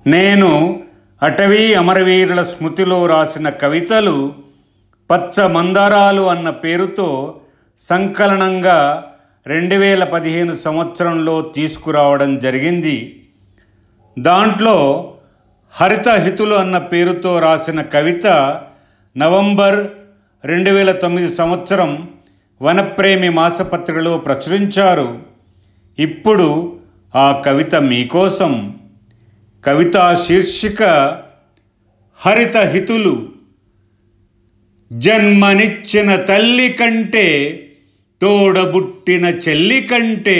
నేను అటవీ అమరవీరుల స్మృతిలో రాసిన కవితలు పచ్చ మందారాలు అన్న పేరుతో సంకలనంగా 2015 సంవత్సరంలో తీసుకురావడం జరిగింది. దాంట్లో హరితహితులు అన్న పేరుతో రాసిన కవిత నవంబర్ 2009 సంవత్సరం వనప్రేమి మాసపత్రికలో ప్రచురించారు. ఇప్పుడు ఆ కవిత మీకోసం. కవితా శీర్షిక హరితహితులు. జన్మనిచ్చిన తల్లి కంటే, తోడబుట్టిన చెల్లి కంటే,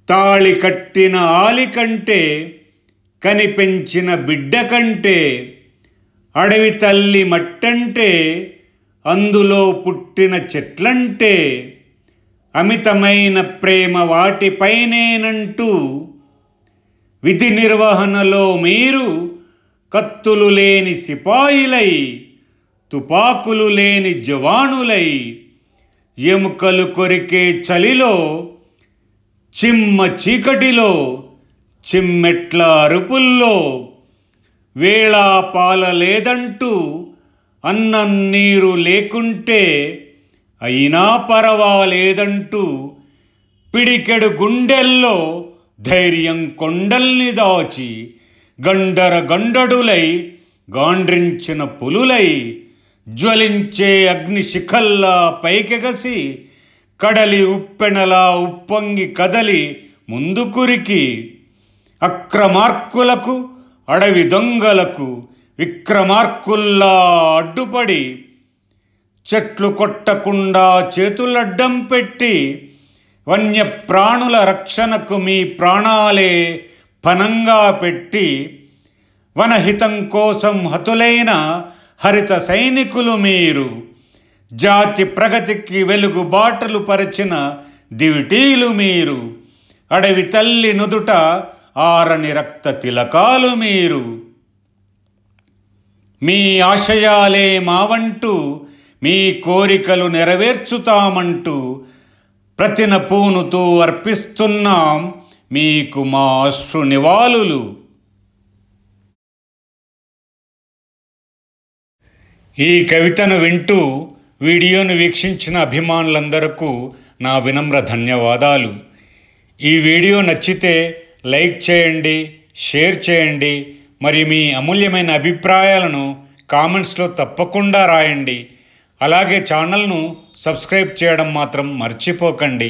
తాళి కట్టిన ఆలి కంటే, కనిపెంచిన బిడ్డ కంటే, అడవి తల్లి మట్టంటే, అందులో పుట్టిన చెట్లంటే, అమితమైన ప్రేమ వాటిపైనేనంటూ, విధి నిర్వహణలో మీరు కత్తులు లేని సిపాయిలై, తుపాకులు లేని జవానులై, ఎముకలు కొరికే చలిలో, చిమ్మ చీకటిలో, చిమ్మెట్ల అరుపుల్లో, వేళా పాల లేదంటూ, అన్నం నీరు లేకుంటే అయినా పరవాలేదంటూ, పిడికెడు గుండెల్లో ధైర్యం కొండల్ని దాచి, గండర గండడులై గాండ్రించిన పులులై, జ్వలించే అగ్నిశిఖల్లా పైకెగసి, కడలి ఉప్పెనలా ఉప్పొంగి కదలి ముందుకురికి, అక్రమార్కులకు అడవి దొంగలకు విక్రమార్కుల్లా అడ్డుపడి, చెట్లు కొట్టకుండా చేతులడ్డం పెట్టి, వన్యప్రాణుల రక్షణకు మీ ప్రాణాలే పణంగా పెట్టి, వనహితం కోసం హతులైన హరిత సైనికులు మీరు. జాతి ప్రగతికి వెలుగు బాటలు పరిచిన దివిటీలు మీరు. అడవి తల్లి నుదుట ఆరని రక్త తిలకాలు మీరు. మీ ఆశయాలే మావంటూ, మీ కోరికలు నెరవేర్చుతామంటూ, ప్రతిన పూనుతూ అర్పిస్తున్నాం మీకు మా అశ్రు నివాళులు. ఈ కవితను వింటూ వీడియోను వీక్షించిన అభిమానులందరకు నా వినమ్ర ధన్యవాదాలు. ఈ వీడియో నచ్చితే లైక్ చేయండి, షేర్ చేయండి, మరి మీ అమూల్యమైన అభిప్రాయాలను కామెంట్స్లో తప్పకుండా రాయండి. అలాగే ఛానల్ను సబ్స్క్రైబ్ చేయడం మాత్రం మర్చిపోకండి.